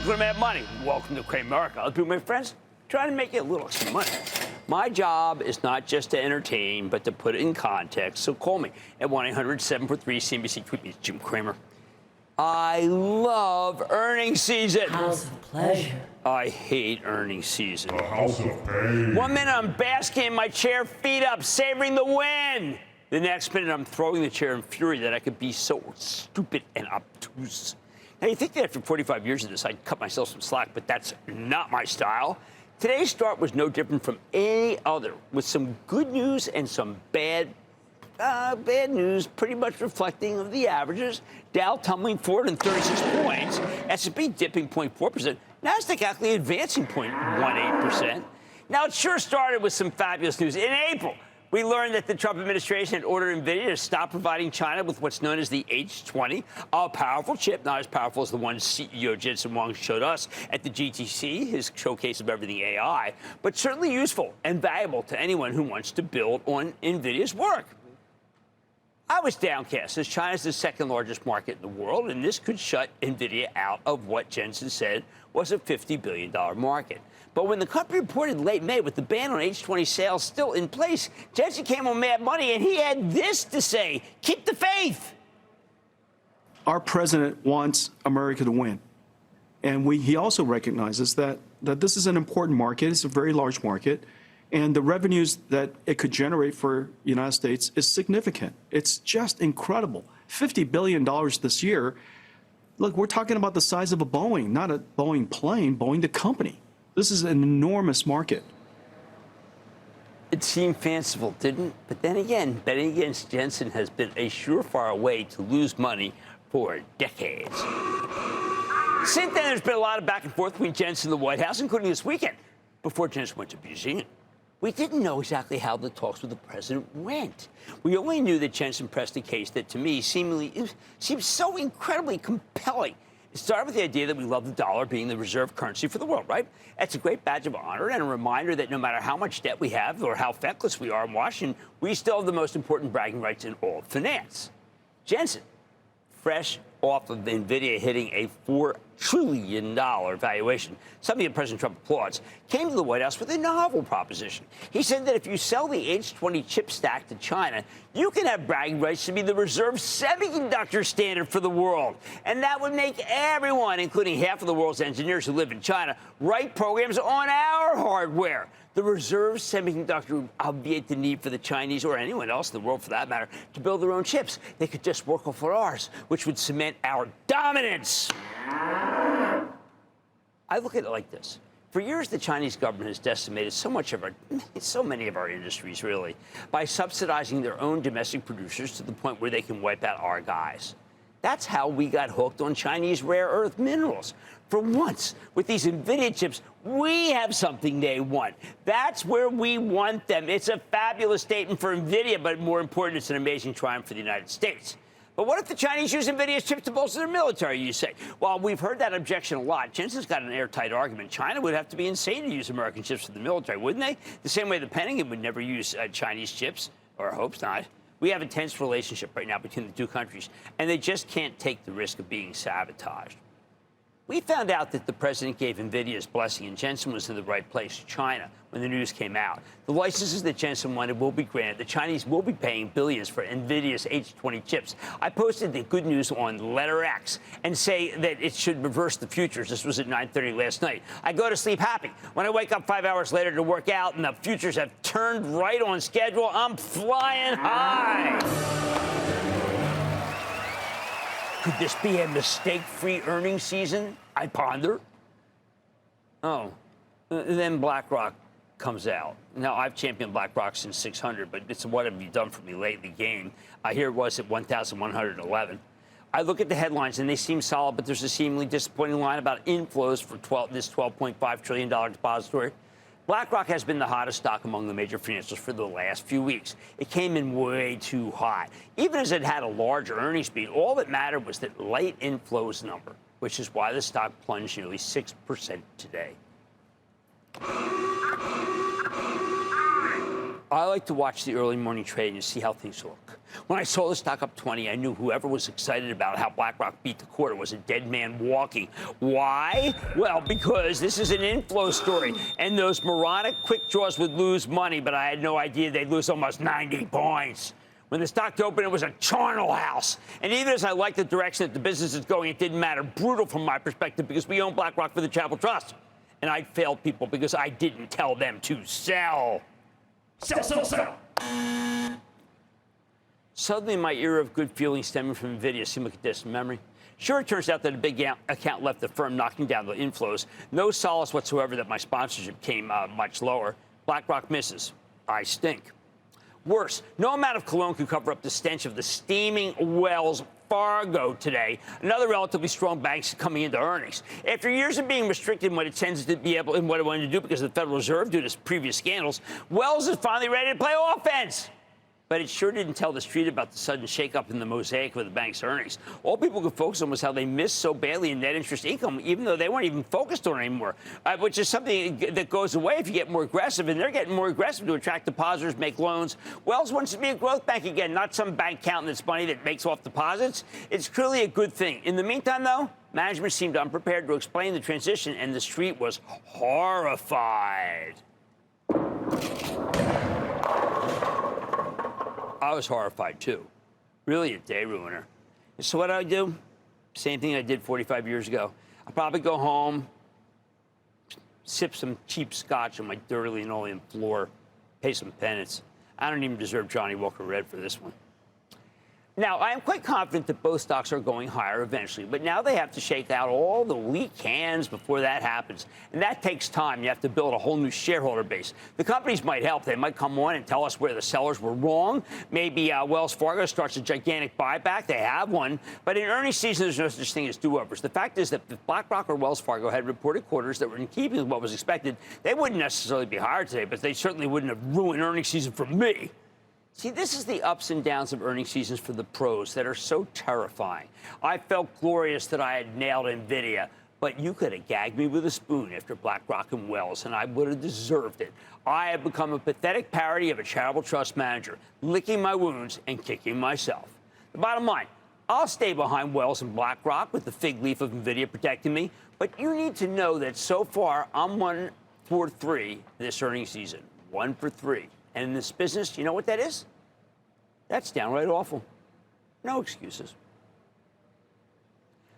Welcome to Mad Money. Welcome to Cramer. I'll do my friends trying to make you a little extra money. My job is not just to entertain, but to put it in context. So call me at 1-800-743-CNBC. Tweet me, it's Jim Cramer. I love earnings season. House of pleasure. I hate earnings season. The house of pain. 1 minute I'm basking in my chair, feet up, savoring the win. The next minute I'm throwing the chair in fury that I could be so stupid and obtuse. Now, you think that after 45 years of this, I'd cut myself some slack, but that's not my style. Today's start was no different from any other, with some good news and some bad news, pretty much reflecting of the averages. Dow tumbling forward in 36 points, S&P dipping 0.4%, Nasdaq actually advancing 0.18%. Now, it sure started with some fabulous news. In April, we learned that the Trump administration had ordered Nvidia to stop providing China with what's known as the H20, a powerful chip, not as powerful as the one CEO Jensen Huang showed us at the GTC, his showcase of everything AI, but certainly useful and valuable to anyone who wants to build on Nvidia's work. I was downcast, as China's the second largest market in the world, and this could shut Nvidia out of what Jensen said was a $50 billion market. But when the company reported late May with the ban on H20 sales still in place, Jensen came on Mad Money, and he had this to say: keep the faith. Our president wants America to win. And he also recognizes that this is an important market. It's a very large market. And the revenues that it could generate for the United States is significant. It's just incredible. $50 billion this year. Look, we're talking about the size of a Boeing, not a Boeing plane, Boeing the company. This is an enormous market. It seemed fanciful, didn't it? But then again, betting against Jensen has been a surefire way to lose money for decades. Since then, there's been a lot of back and forth between Jensen and the White House, including this weekend, before Jensen went to Beijing. We didn't know exactly how the talks with the president went. We only knew that Jensen pressed a case that, to me, seemed so incredibly compelling. It started with the idea that we love the dollar being the reserve currency for the world, right? That's a great badge of honor and a reminder that no matter how much debt we have or how feckless we are in Washington, we still have the most important bragging rights in all of finance. Jensen, fresh off of Nvidia hitting a $4 trillion valuation, something that President Trump applauds, came to the White House with a novel proposition. He said that if you sell the H20 chip stack to China, you can have bragging rights to be the reserve semiconductor standard for the world. And that would make everyone, including half of the world's engineers who live in China, write programs on our hardware. The reserve semiconductor would obviate the need for the Chinese, or anyone else in the world for that matter, to build their own chips. They could just work off of ours, which would cement our dominance. I look at it like this. For years, the Chinese government has decimated so many of our industries, really, by subsidizing their own domestic producers to the point where they can wipe out our guys. That's how we got hooked on Chinese rare earth minerals. For once, with these Nvidia chips, we have something they want. That's where we want them. It's a fabulous statement for Nvidia, but more important, it's an amazing triumph for the United States. But what if the Chinese use Nvidia's chips to bolster their military, you say? Well, we've heard that objection a lot. Jensen's got an airtight argument. China would have to be insane to use American chips for the military, wouldn't they? The same way the Pentagon would never use Chinese chips, or hopes not. We have a tense relationship right now between the two countries, and they just can't take the risk of being sabotaged. We found out that the president gave Nvidia's blessing, and Jensen was in the right place, China, when the news came out. The licenses that Jensen wanted will be granted. The Chinese will be paying billions for Nvidia's H20 chips. I posted the good news on Letter X and say that it should reverse the futures. This was at 9:30 last night. I go to sleep happy. When I wake up 5 hours later to work out and the futures have turned right on schedule, I'm flying high. Could this be a mistake-free earnings season? I ponder. Oh, then BlackRock comes out. Now, I've championed BlackRock since 600, but it's what have you done for me lately game. Here it was at 1,111. I look at the headlines, and they seem solid, but there's a seemingly disappointing line about inflows for this $12.5 trillion depository. BlackRock has been the hottest stock among the major financials for the last few weeks. It came in way too hot. Even as it had a large earnings beat, all that mattered was that light inflows number, which is why the stock plunged nearly 6% today. I like to watch the early morning trade and see how things look. When I saw the stock up 20, I knew whoever was excited about how BlackRock beat the quarter was a dead man walking. Why? Well, because this is an inflow story, and those moronic quick draws would lose money, but I had no idea they'd lose almost 90 points. When the stock opened, it was a charnel house. And even as I like the direction that the business is going, it didn't matter. Brutal from my perspective because we own BlackRock for the Charitable Trust. And I failed people because I didn't tell them to sell. Sell, sell, sell. Suddenly, my era of good feeling stemming from Nvidia seemed like a distant memory. Sure, it turns out that a big account left the firm, knocking down the inflows. No solace whatsoever that my sponsorship came much lower. BlackRock misses. I stink. Worse, no amount of cologne could cover up the stench of the steaming Wells Fargo today, another relatively strong bank coming into earnings. After years of being restricted in what it tends to be able in what it wanted to do because of the Federal Reserve due to previous scandals, Wells is finally ready to play offense. But it sure didn't tell the street about the sudden shakeup in the mosaic of the bank's earnings. All people could focus on was how they missed so badly in net interest income, even though they weren't even focused on it anymore, which is something that goes away if you get more aggressive, and they're getting more aggressive to attract depositors, make loans. Wells wants to be a growth bank again, not some bank counting its money that makes off deposits. It's clearly a good thing. In the meantime, though, management seemed unprepared to explain the transition, and the street was horrified. I was horrified, too. Really a day ruiner. So what do? Same thing I did 45 years ago. I'll probably go home, sip some cheap scotch on my dirty linoleum floor, pay some penance. I don't even deserve Johnny Walker Red for this one. Now, I am quite confident that both stocks are going higher eventually, but now they have to shake out all the weak hands before that happens. And that takes time. You have to build a whole new shareholder base. The companies might help. They might come on and tell us where the sellers were wrong. Maybe Wells Fargo starts a gigantic buyback. They have one. But in earnings season, there's no such thing as do-overs. The fact is that if BlackRock or Wells Fargo had reported quarters that were in keeping with what was expected, they wouldn't necessarily be higher today, but they certainly wouldn't have ruined earnings season for me. See, this is the ups and downs of earnings seasons for the pros that are so terrifying. I felt glorious that I had nailed Nvidia, but you could have gagged me with a spoon after BlackRock and Wells, and I would have deserved it. I have become a pathetic parody of a charitable trust manager, licking my wounds and kicking myself. The bottom line, I'll stay behind Wells and BlackRock with the fig leaf of Nvidia protecting me, but you need to know that so far I'm 1 for 3 this earnings season. 1 for 3. And in this business, you know what that is? That's downright awful. No excuses.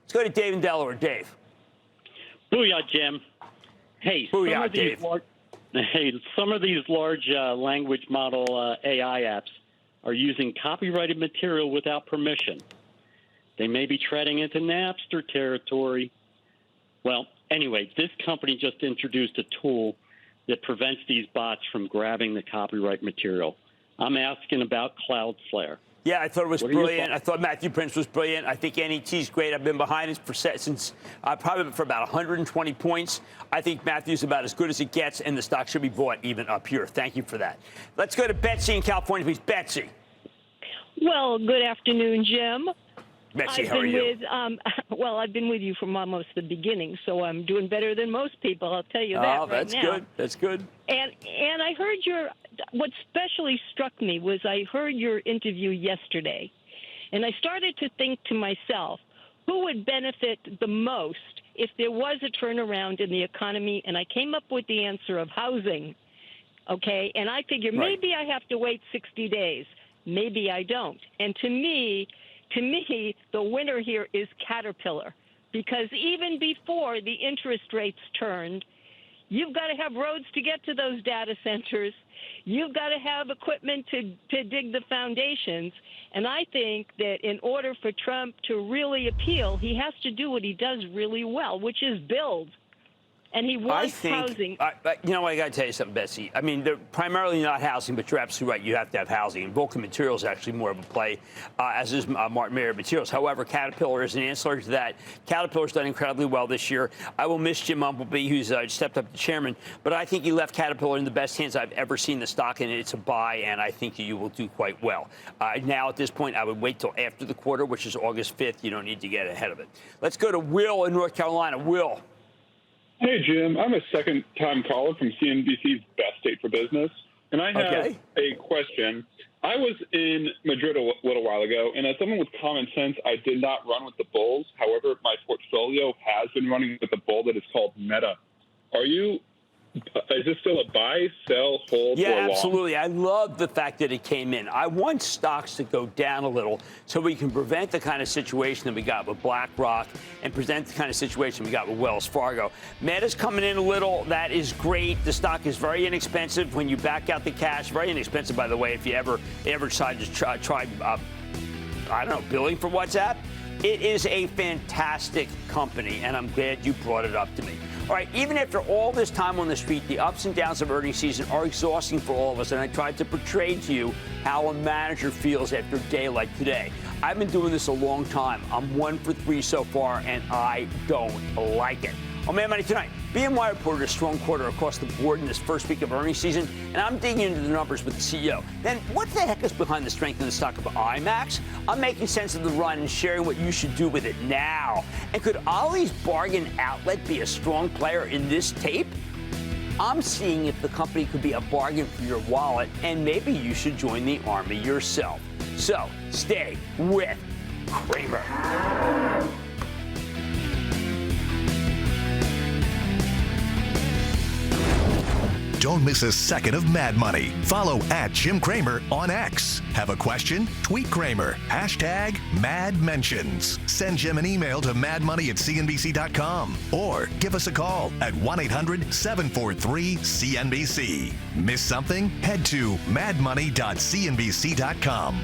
Let's go to Dave in Delaware. Dave. Booyah, Jim. Hey, Booyah, Dave. Some of these large language model AI apps are using copyrighted material without permission. They may be treading into Napster territory. Well, anyway, this company just introduced a tool that prevents these bots from grabbing the copyright material. I'm asking about Cloudflare. Yeah, I thought it was brilliant. I thought Matthew Prince was brilliant. I think NET's great. I've been behind it since probably for about 120 points. I think Matthew's about as good as it gets, and the stock should be bought even up here. Thank you for that. Let's go to Betsy in California, please. Betsy. Well, good afternoon, Jim. Betsy, how are you? I've been with you from almost the beginning, so I'm doing better than most people. I'll tell you that. Oh, that's right now. good. That's good. And I heard what especially struck me was I heard your interview yesterday, and I started to think to myself, who would benefit the most if there was a turnaround in the economy? And I came up with the answer of housing. Okay, and I figure maybe I have to wait 60 days. Maybe I don't. And to me, the winner here is Caterpillar, because even before the interest rates turned, you've got to have roads to get to those data centers. You've got to have equipment to dig the foundations. And I think that in order for Trump to really appeal, he has to do what he does really well, which is build. And he wants housing. You know what? I got to tell you something, Betsy. I mean, they're primarily not housing, but you're absolutely right. You have to have housing. And Vulcan Materials is actually more of a play, as is Martin Marietta Materials. However, Caterpillar is an ancillary to that. Caterpillar's done incredibly well this year. I will miss Jim Umpleby, who's stepped up to chairman, but I think he left Caterpillar in the best hands I've ever seen the stock in. It's a buy, and I think you will do quite well. Now, at this point, I would wait till after the quarter, which is August 5th. You don't need to get ahead of it. Let's go to Will in North Carolina. Will. Hey, Jim. I'm a second-time caller from CNBC's Best State for Business. And I have Okay. a question. I was in Madrid a little while ago, and as someone with common sense, I did not run with the bulls. However, my portfolio has been running with a bull that is called Meta. Is this still a buy, sell, hold, or Yeah, long? absolutely. I love the fact that it came in. I want stocks to go down a little so we can prevent the kind of situation that we got with BlackRock and present the kind of situation we got with Wells Fargo. Meta's coming in a little. That is great. The stock is very inexpensive when you back out the cash. Very inexpensive, by the way, if you ever decide to try I don't know, billing for WhatsApp. It is a fantastic company, and I'm glad you brought it up to me. All right, even after all this time on the street, the ups and downs of earnings season are exhausting for all of us, and I tried to portray to you how a manager feels after a day like today. I've been doing this a long time. I'm 1 for 3 so far, and I don't like it. On Mad Money tonight, BNY reported a strong quarter across the board in this first week of earnings season, and I'm digging into the numbers with the CEO. Then, what the heck is behind the strength in the stock of IMAX? I'm making sense of the run and sharing what you should do with it now. And could Ollie's Bargain Outlet be a strong player in this tape? I'm seeing if the company could be a bargain for your wallet, and maybe you should join the army yourself. So, stay with Cramer. Don't miss a second of Mad Money. Follow @Jim Cramer on X. Have a question? Tweet Cramer. #MadMentions. Send Jim an email to madmoney@cnbc.com or give us a call at 1-800-743-CNBC. Miss something? Head to madmoney.cnbc.com.